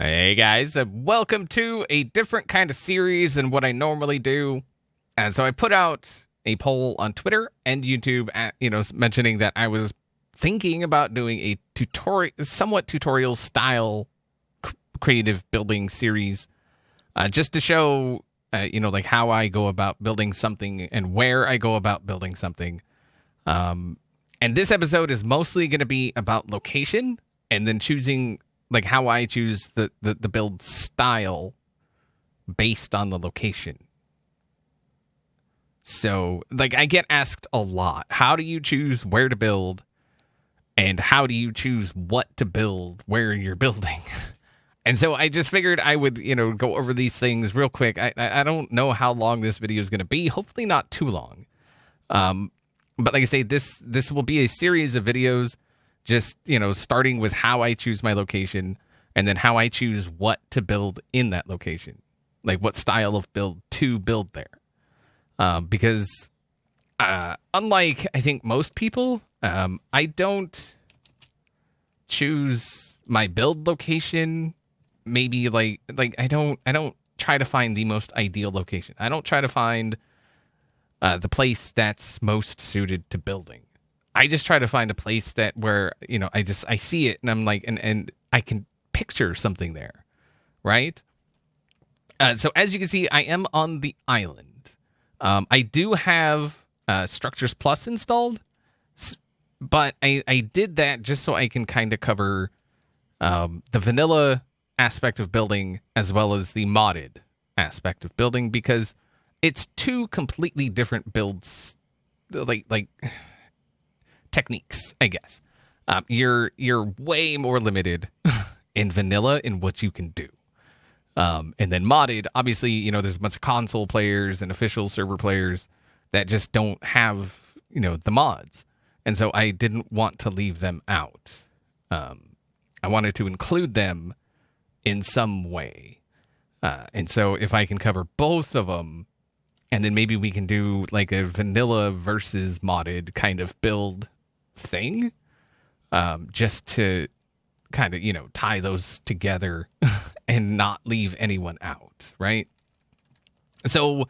Hey guys, welcome to a different kind of series than what I normally do. And so I put out a poll on Twitter and YouTube, mentioning that I was thinking about doing a somewhat tutorial style creative building series, just to show, like how I go about building something and where I go about building something. And this episode is mostly going to be about location and then choosing like how I choose the build style based on the location. So, like, I get asked a lot, how do you choose where to build? And how do you choose what to build where you're building? And so I just figured I would, go over these things real quick. I don't know how long this video is going to be. Hopefully not too long. But like I say, this will be a series of videos, just, starting with how I choose my location and then how I choose what to build in that location, like what style of build to build there. Because unlike, I think, most people, I don't choose my build location. Maybe like I don't try to find the most ideal location. I don't try to find the place that's most suited to building. I just try to find a place that where, I see it and I'm like, and I can picture something there, right? So as you can see, I am on the island. I do have Structures Plus installed, but I did that just so I can kind of cover the vanilla aspect of building as well as the modded aspect of building, because it's two completely different builds, like techniques, I guess. You're way more limited in vanilla in what you can do. And then modded, obviously, there's a bunch of console players and official server players that just don't have, the mods. And so I didn't want to leave them out. I wanted to include them in some way. And so if I can cover both of them, and then maybe we can do like a vanilla versus modded kind of build thing, just to kind of, tie those together and not leave anyone out, right? So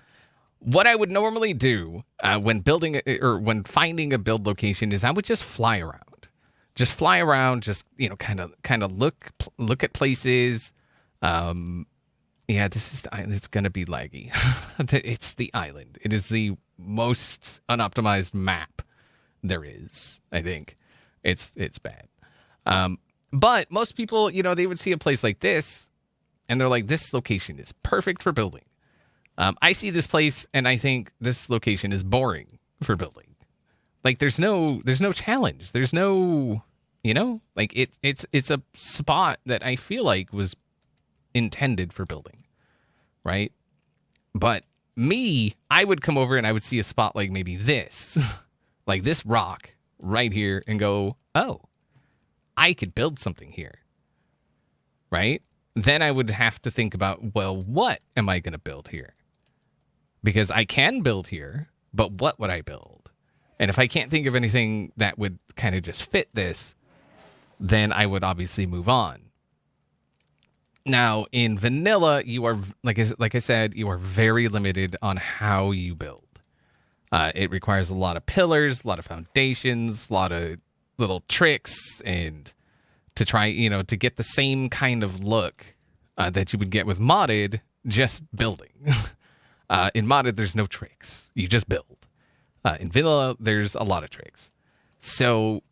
what I would normally do when building or when finding a build location is I would just fly around. Just fly around, just, kind of look at places. Yeah, it's going to be laggy. It's the island. It is the most unoptimized map there is, I think. It's bad. But most people, they would see a place like this and they're like, this location is perfect for building. I see this place and I think this location is boring for building. Like there's no challenge. There's no, like it's a spot that I feel like was intended for building, right? But me, I would come over and I would see a spot like maybe this, like this rock right here, and go, oh, I could build something here, right? Then I would have to think about, well, what am I going to build here? Because I can build here, but what would I build? And if I can't think of anything that would kind of just fit this, then I would obviously move on. Now, in vanilla, you are, like I said, you are very limited on how you build. It requires a lot of pillars, a lot of foundations, a lot of little tricks, and to try, to get the same kind of look that you would get with modded, just building. In modded, there's no tricks. You just build. In vanilla, there's a lot of tricks. So,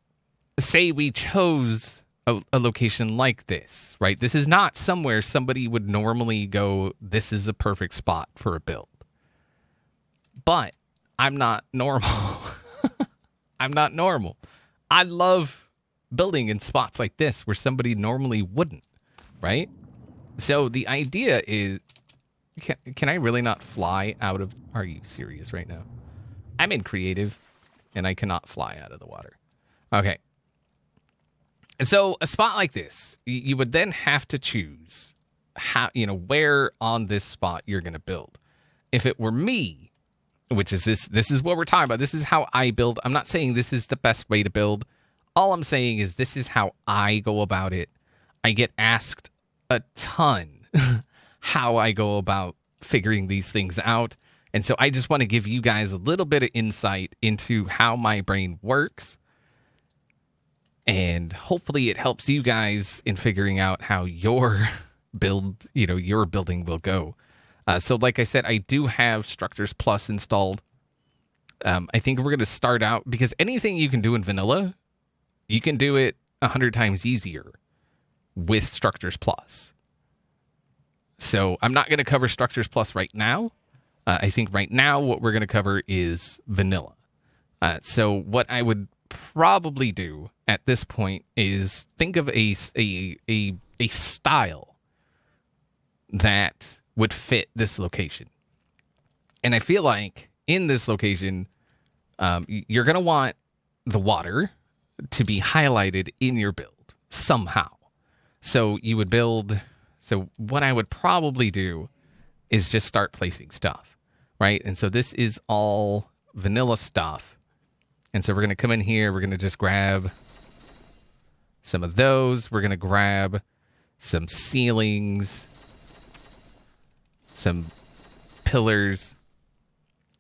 say we chose a location like this, right? This is not somewhere somebody would normally go, this is a perfect spot for a build. But I'm not normal. I'm not normal. I love building in spots like this where somebody normally wouldn't, right? So the idea is, can I really not fly out of, are you serious right now? I'm in creative and I cannot fly out of the water. Okay. So a spot like this, you would then have to choose how, where on this spot you're going to build. If it were me, which is this is what we're talking about. This is how I build. I'm not saying this is the best way to build. All I'm saying is this is how I go about it. I get asked a ton how I go about figuring these things out. And so I just want to give you guys a little bit of insight into how my brain works. And hopefully it helps you guys in figuring out how your your building will go. So like I said, I do have Structures Plus installed. I think we're going to start out, because anything you can do in vanilla, you can do it 100 times easier with Structures Plus. So I'm not going to cover Structures Plus right now. I think right now what we're going to cover is vanilla. So what I would probably do at this point is think of a style that would fit this location. And I feel like in this location, you're going to want the water to be highlighted in your build somehow. So you would build... So what I would probably do is just start placing stuff, right? And so this is all vanilla stuff. And so we're going to come in here. We're going to just grab some of those. We're going to grab some ceilings, some pillars,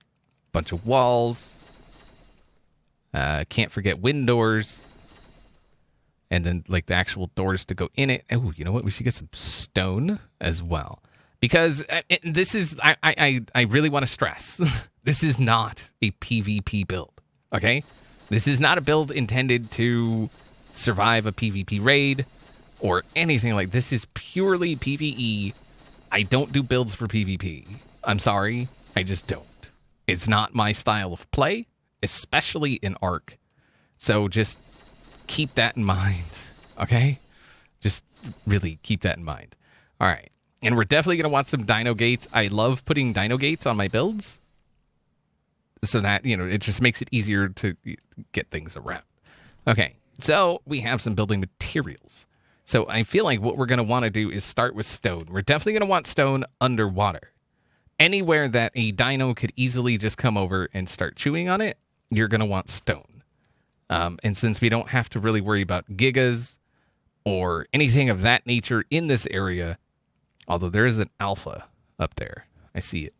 a bunch of walls. Can't forget windows. And then, like, the actual doors to go in it. Oh, you know what? We should get some stone as well. Because this is... I really want to stress. This is not a PvP build, okay? This is not a build intended to survive a PvP raid or anything like... This is purely PvE. I don't do builds for PvP. I'm sorry. I just don't. It's not my style of play, especially in ARK. So just... keep that in mind, okay? Just really keep that in mind. All right. And we're definitely going to want some dino gates. I love putting dino gates on my builds so that, it just makes it easier to get things around. Okay. So we have some building materials. So I feel like what we're going to want to do is start with stone. We're definitely going to want stone underwater. Anywhere that a dino could easily just come over and start chewing on it, you're going to want stone. And since we don't have to really worry about gigas or anything of that nature in this area, although there is an alpha up there, I see it.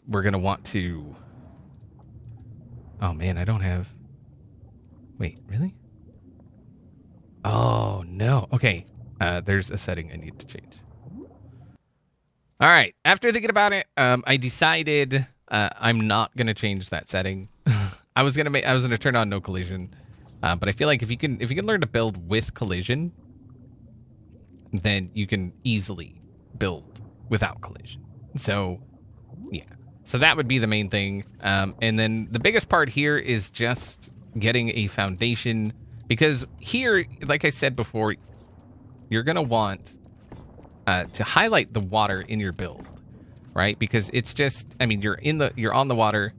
We're going to want to... Oh, man, I don't have... Wait, really? Oh, no. Okay, there's a setting I need to change. All right, after thinking about it, I decided I'm not going to change that setting. I was gonna turn on no collision, but I feel like if you can learn to build with collision, then you can easily build without collision. So, yeah. So that would be the main thing. And then the biggest part here is just getting a foundation, because here, like I said before, you're gonna want to highlight the water in your build, right? Because it's just, you're on the water.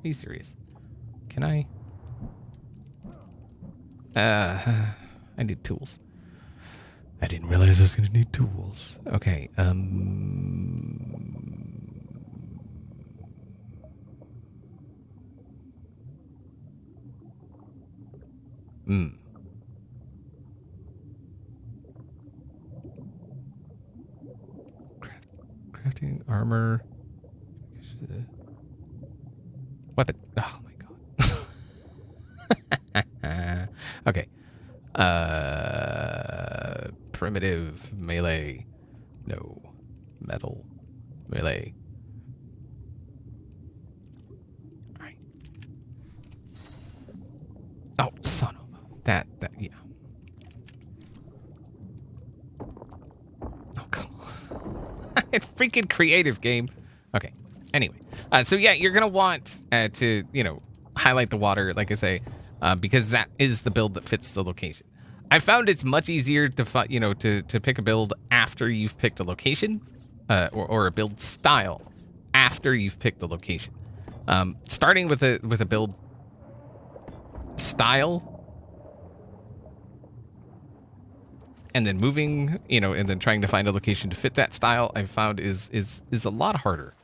Are you serious? Can I? I need tools. I didn't realize I was going to need tools. Okay. Crafting armor. Weapon. Oh my god. Okay. Primitive melee. No. Metal melee. All right. Oh, son of a... That, yeah. Oh, come on. It's freaking creative game. Okay. Anyway. So yeah, you're going to want to, highlight the water, like I say, because that is the build that fits the location. I found it's much easier to pick a build after you've picked a location, or a build style after you've picked the location. Starting with a build style, and then moving, and then trying to find a location to fit that style, I've found is a lot harder.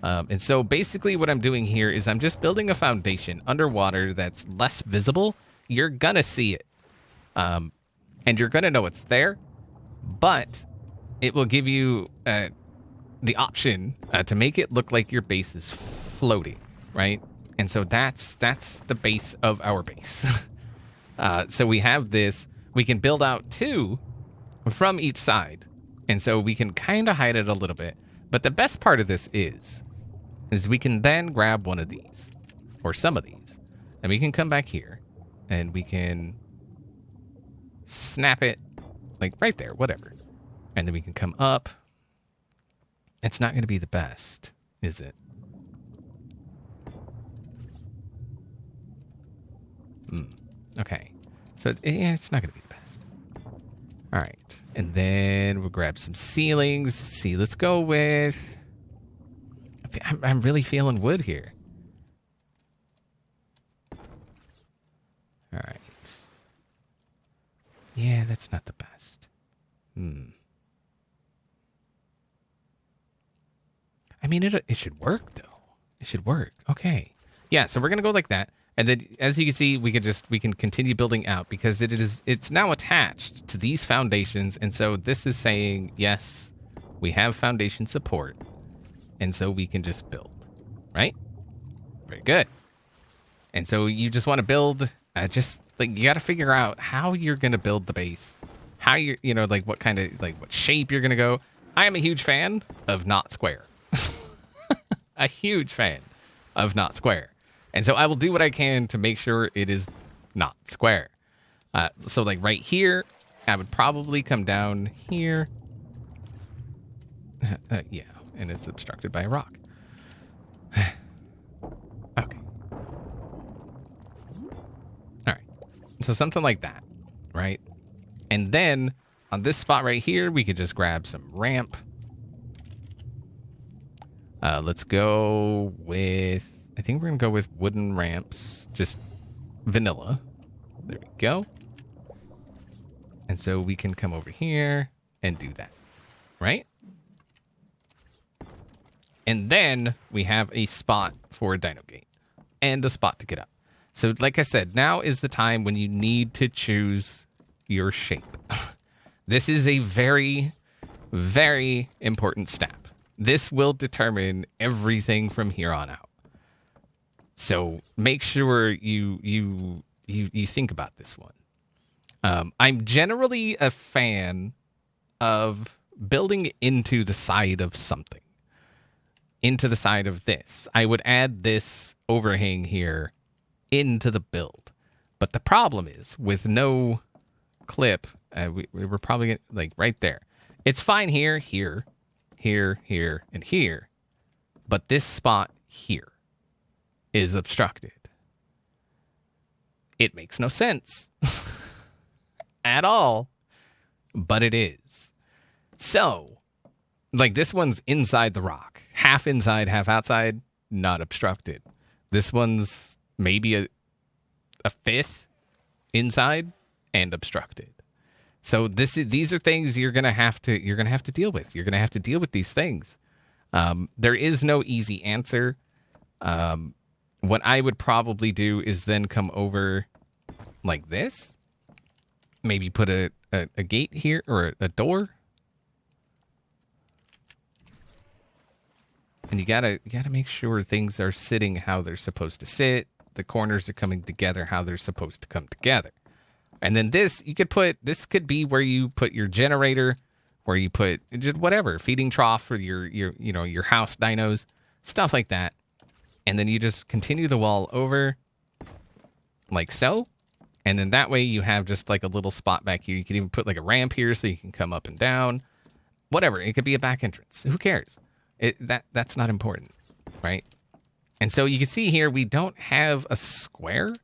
And so basically what I'm doing here is I'm just building a foundation underwater that's less visible. You're gonna see it. And you're gonna know it's there. but it will give you the option to make it look like your base is floating, right? And so that's the base of our base. So we have this. We can build out 2 from each side, and so we can kind of hide it a little bit. But the best part of this is we can then grab one of these, or some of these, and we can come back here, and we can snap it, like right there, whatever. And then we can come up. It's not going to be the best, is it? Okay. So it's not going to be the best. All right. And then we'll grab some ceilings. See, let's go with... I'm really feeling wood here. All right. Yeah, that's not the best. I mean, it should work, though. It should work. Okay. Yeah, so we're going to go like that. And then, as you can see, we can continue building out because it's now attached to these foundations. And so this is saying, yes, we have foundation support. And so we can just build, right? Very good. And so you just want to build, just like you got to figure out how you're going to build the base, how like what kind of, like what shape you're going to go. I am a huge fan of not square. A huge fan of not square. And so I will do what I can to make sure it is not square. So like right here, I would probably come down here. Yeah, and it's obstructed by a rock. Okay. All right. So something like that, right? And then on this spot right here, we could just grab some ramp. Let's go with... I think we're going to go with wooden ramps, just vanilla. There we go. And so we can come over here and do that, right? And then we have a spot for a dino gate and a spot to get up. So like I said, now is the time when you need to choose your shape. This is a very, very important step. This will determine everything from here on out. So make sure you think about this one. I'm generally a fan of building into the side of something. Into the side of this. I would add this overhang here into the build. But the problem is, with no clip, we're probably gonna, like right there. It's fine here, here, and here. But this spot here is obstructed. It makes no sense at all, but it is. So, like this one's inside the rock, half inside, half outside, not obstructed. This one's maybe a fifth inside and obstructed. So these are things you're gonna have to deal with. You're gonna have to deal with these things. There is no easy answer. What I would probably do is then come over like this. Maybe put a gate here or a door. And you gotta make sure things are sitting how they're supposed to sit. The corners are coming together how they're supposed to come together. And then this could be where you put your generator, where you put just whatever, feeding trough for your house dinos, stuff like that. And then you just continue the wall over like so. And then that way you have just like a little spot back here. You can even put like a ramp here so you can come up and down. Whatever. It could be a back entrance. Who cares? That's not important, right? And so you can see here we don't have a square.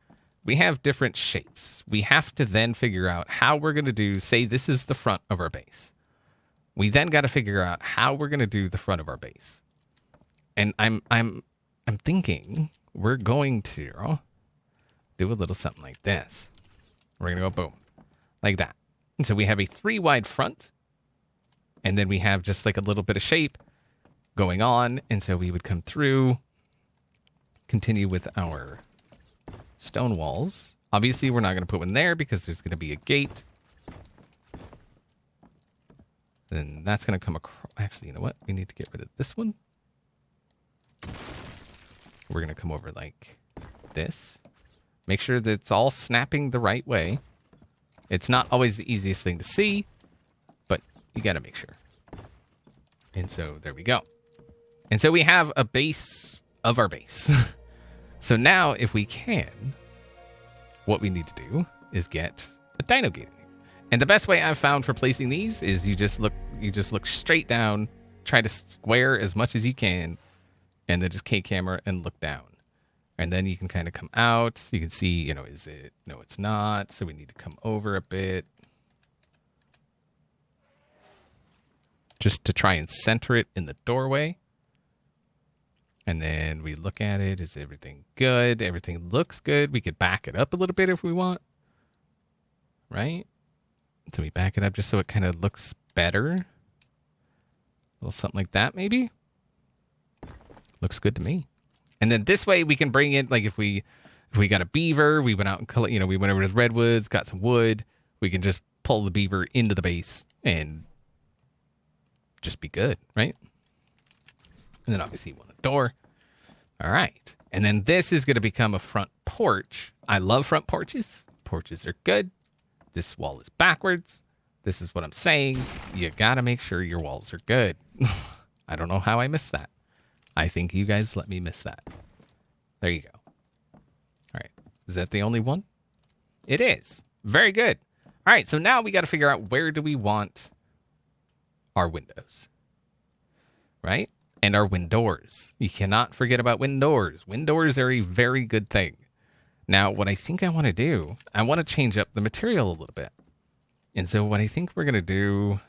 We have different shapes. We have to then figure out how we're going to do, say this is the front of our base. We then got to figure out how we're going to do the front of our base. And I'm thinking we're going to do a little something like this. We're going to go boom, like that. And so we have a 3 wide front, and then we have just like a little bit of shape going on. And so we would come through, continue with our stone walls. Obviously, we're not going to put one there because there's going to be a gate. Then that's going to come across. Actually, you know what? We need to get rid of this one. We're going to come over like this. Make sure that it's all snapping the right way. It's not always the easiest thing to see, but you got to make sure. And so there we go. And so we have a base of our base. So now if we can, what we need to do is get a dino gate. And the best way I've found for placing these is you just look straight down, try to square as much as you can, and then just K-camera and look down. And then you can kind of come out. You can see, you know, is it? No, it's not. So we need to come over a bit. Just to try and center it in the doorway. And then we look at it. Is everything good? Everything looks good. We could back it up a little bit if we want. Right? So we back it up just so it kind of looks better. A little something like that, maybe. Looks good to me. And then this way we can bring in, like if we got a beaver, we went out and, you know, we went over to the redwoods, got some wood. We can just pull the beaver into the base and just be good, right? And then obviously you want a door. All right. And then this is going to become a front porch. I love front porches. Porches are good. This wall is backwards. This is what I'm saying. You got to make sure your walls are good. I don't know how I missed that. I think you guys let me miss that. There you go. All right. Is that the only one? It is. Very good. All right. So now we got to figure out where do we want our windows, right? And our windows. You cannot forget about windows. Windows are a very good thing. Now, what I think I want to do, I want to change up the material a little bit. And so what I think we're going to do,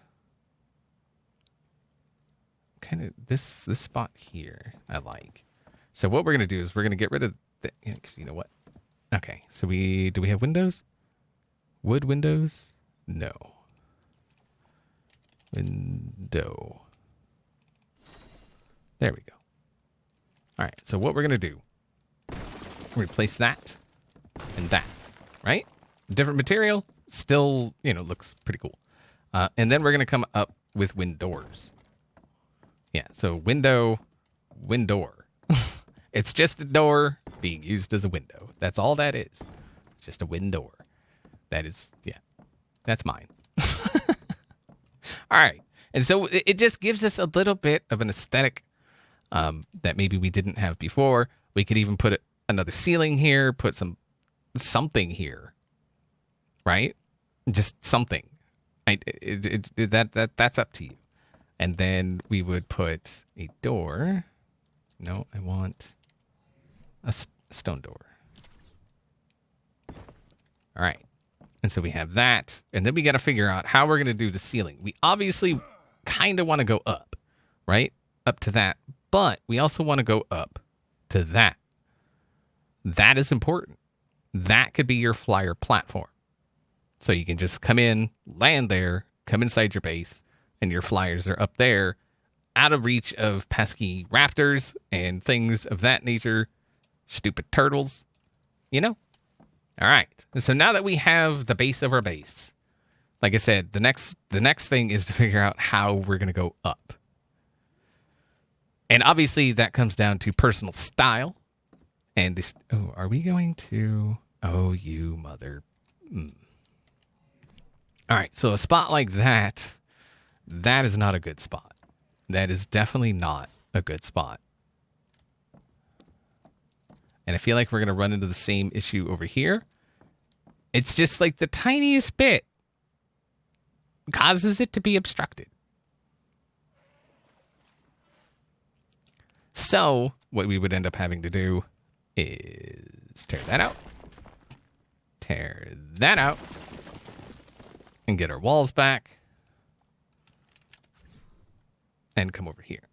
kind of this spot here, I like. So what we're going to do is we're going to get rid of the, you know what? Okay, so do we have windows? Wood windows? No. Window. There we go. All right, so what we're going to do, replace that and that, right? Different material, still, you know, looks pretty cool. And then we're going to come up with windows. Yeah, so window. It's just a door being used as a window. That's all that is. It's just a window. That is, yeah, that's mine. All right. And so it just gives us a little bit of an aesthetic that maybe we didn't have before. We could even put another ceiling here, put something here, right? Just something. That's up to you. And then we would put a door. No, I want a stone door. All right. And so we have that. And then we got to figure out how we're going to do the ceiling. We obviously kind of want to go up, right? Up to that. But we also want to go up to that. That is important. That could be your flyer platform. So you can just come in, land there, come inside your base, and your flyers are up there, out of reach of pesky raptors and things of that nature, stupid turtles, you know? All right. So now that we have the base of our base, like I said, the next thing is to figure out how we're going to go up. And obviously that comes down to personal style. And this, oh, are we going to, oh, you mother. All right. So a spot like that, that is not a good spot. That is definitely not a good spot. And I feel like we're going to run into the same issue over here. It's just like the tiniest bit causes it to be obstructed. So what we would end up having to do is tear that out, and get our walls back, and come over here.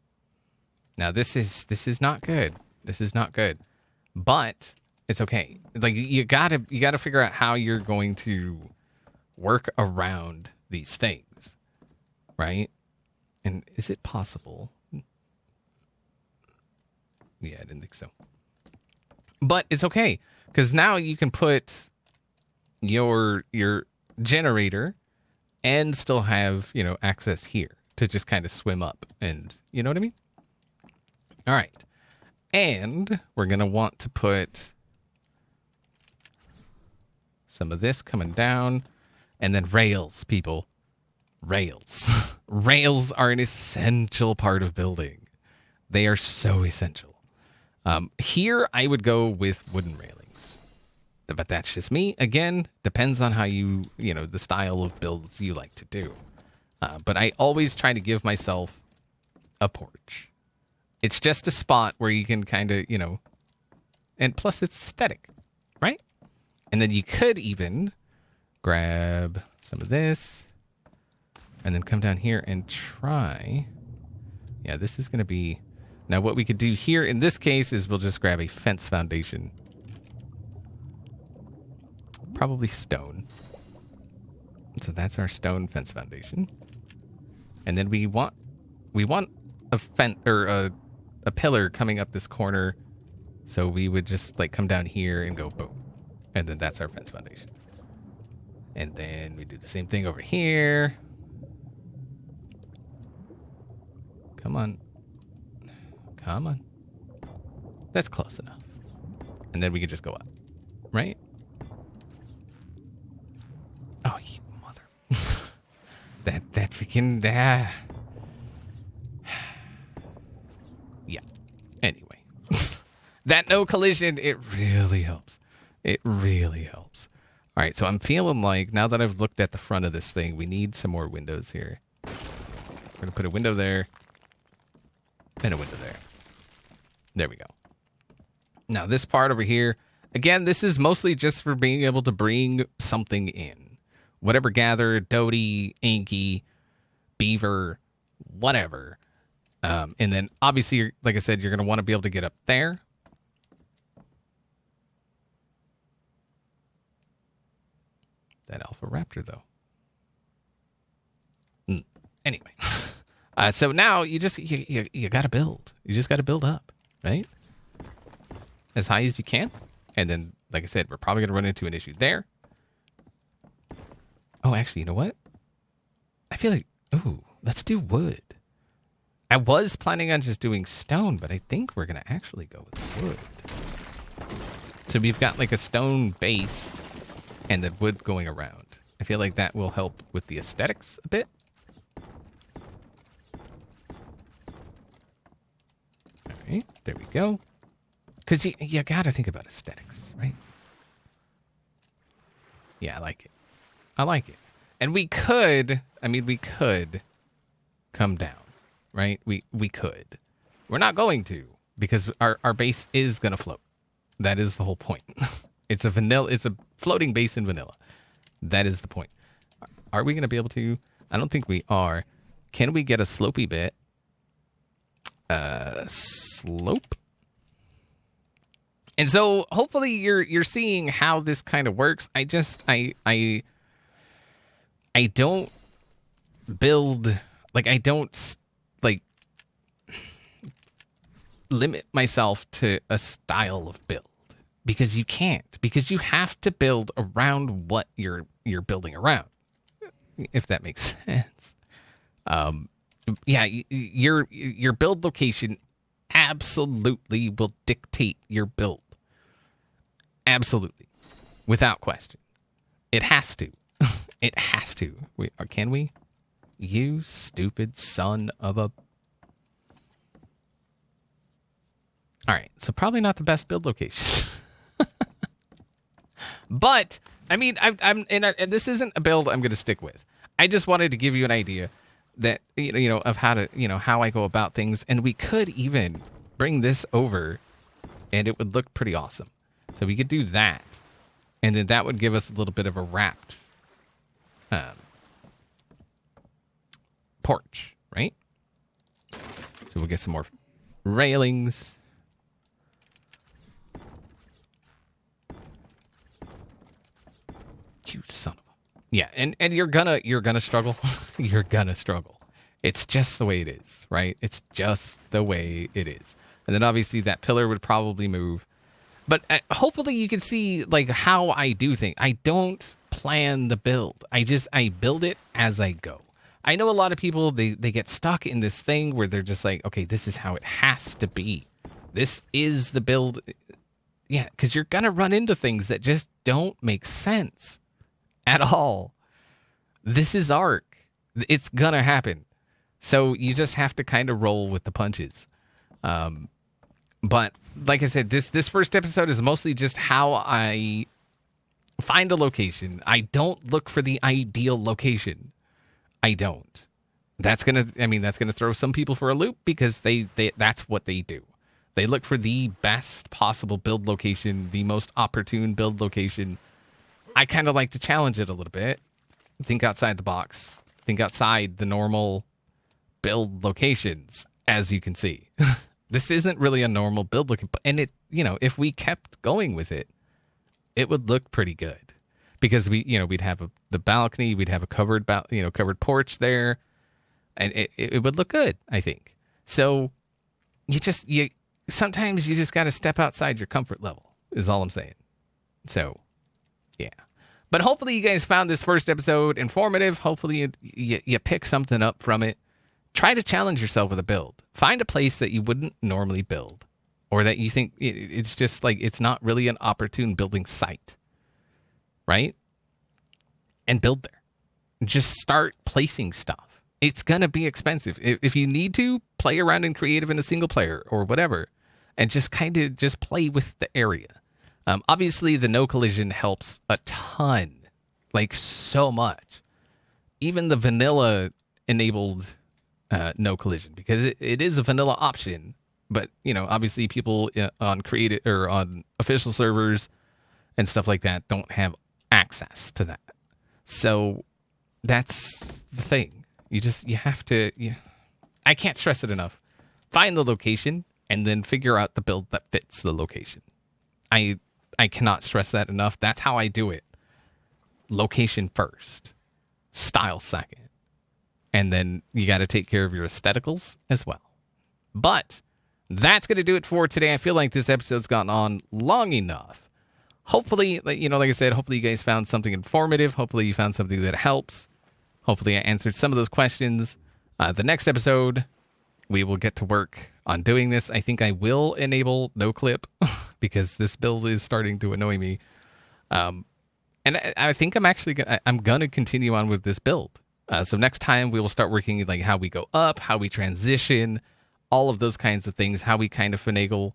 Now this is not good. This is not good. But it's okay. Like you gotta figure out how you're going to work around these things, right? And is it possible? Yeah, I didn't think so. But it's okay because now you can put your generator and still have, you know, access here to just kind of swim up and, you know what I mean? All right. And we're going to want to put some of this coming down, and then rails, people. Rails. Rails are an essential part of building. They are so essential. Here, I would go with wooden railings. But that's just me. Again, depends on how you know, the style of builds you like to do. But I always try to give myself a porch. It's just a spot where you can kind of, you know, and plus it's aesthetic, right? And then you could even grab some of this and then come down here and try. Yeah, this is going to be... Now, what we could do here in this case is we'll just grab a fence foundation. Probably stone. So that's our stone fence foundation. And then we want a fence or a pillar coming up this corner. So we would just like come down here and go boom. And then that's our fence foundation. And then we do the same thing over here. Come on. Come on. That's close enough. And then we can just go up. Right? Oh, you mother. that freaking... Yeah. Anyway. That no collision, it really helps. It really helps. All right, so I'm feeling like, now that I've looked at the front of this thing, we need some more windows here. We're going to put a window there. And a window there. There we go. Now, this part over here, again, this is mostly just for being able to bring something in. Whatever gather, Doty, Inky, Beaver, whatever. And then, obviously, like I said, you're going to want to be able to get up there. That Alpha Raptor, though. Anyway. So now, you just, you got to build. You just got to build up, right? As high as you can. And then, like I said, we're probably going to run into an issue there. Oh, actually, you know what? I feel like, ooh, let's do wood. I was planning on just doing stone, but I think we're going to actually go with wood. So we've got like a stone base and then wood going around. I feel like that will help with the aesthetics a bit. All right, there we go. Because you got to think about aesthetics, right? Yeah, I like it. I like it. And we could come down, right? We could. We're not going to, because our base is going to float. That is the whole point. It's a floating base in vanilla. That is the point. Are we going to be able to? I don't think we are. Can we get a slopey bit? Slope. And so hopefully you're seeing how this kind of works. I don't build, like, I don't like limit myself to a style of build, because you can't, because you have to build around what you're building around, if that makes sense. Yeah, your build location absolutely will dictate your build. Absolutely. Without question. It has to. It has to. Can we? You stupid son of a... All right, so probably not the best build location. But, I mean, and this isn't a build I'm going to stick with. I just wanted to give you an idea that, you know, of how to, you know, how I go about things. And we could even bring this over and it would look pretty awesome. So we could do that. And then that would give us a little bit of a wrapped porch, right? So we'll get some more railings. You son of a... Yeah, and you're gonna struggle. You're gonna struggle. It's just the way it is, right? It's just the way it is. And then obviously that pillar would probably move. But hopefully you can see like how I do things. I don't plan the build. I build it as I go. I know a lot of people, they get stuck in this thing where they're just like, okay, this is how it has to be. This is the build. Yeah, because you're going to run into things that just don't make sense at all. This is ARK. It's going to happen. So you just have to kind of roll with the punches. But like I said, this first episode is mostly just how I find a location. I don't look for the ideal location. I don't. That's gonna throw some people for a loop because they that's what they do. They look for the best possible build location, the most opportune build location. I kind of like to challenge it a little bit. Think outside the box. Think outside the normal build locations, as you can see. This isn't really a normal build looking, and it, if we kept going with it, it would look pretty good. Because we'd have the balcony, we'd have a covered porch there, and it would look good, I think. So sometimes you just got to step outside your comfort level, is all I'm saying. So, yeah. But hopefully you guys found this first episode informative. Hopefully you pick something up from it. Try to challenge yourself with a build. Find a place that you wouldn't normally build, or that you think it's just like it's not really an opportune building site. Right? And build there. Just start placing stuff. It's going to be expensive. If you need to, play around in creative in a single player or whatever, and just kind of just play with the area. Obviously, the no collision helps a ton. Like, so much. Even the vanilla enabled no collision, because it is a vanilla option. But, obviously people on creative or on official servers and stuff like that don't have access to that. So that's the thing. You have to, I can't stress it enough. Find the location and then figure out the build that fits the location. I cannot stress that enough. That's how I do it. Location first, style second. And then you got to take care of your aestheticals as well. But that's going to do it for today. I feel like this episode's gotten on long enough. Hopefully, like I said, hopefully you guys found something informative. Hopefully you found something that helps. Hopefully I answered some of those questions. The next episode, we will get to work on doing this. I think I will enable no clip because this build is starting to annoy me. And I think I'm going to continue on with this build. So next time we will start working like how we go up, how we transition, all of those kinds of things, how we kind of finagle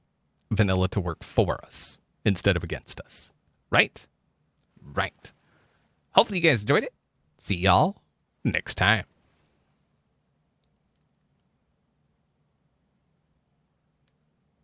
vanilla to work for us instead of against us. Right? Right. Hopefully you guys enjoyed it. See y'all next time.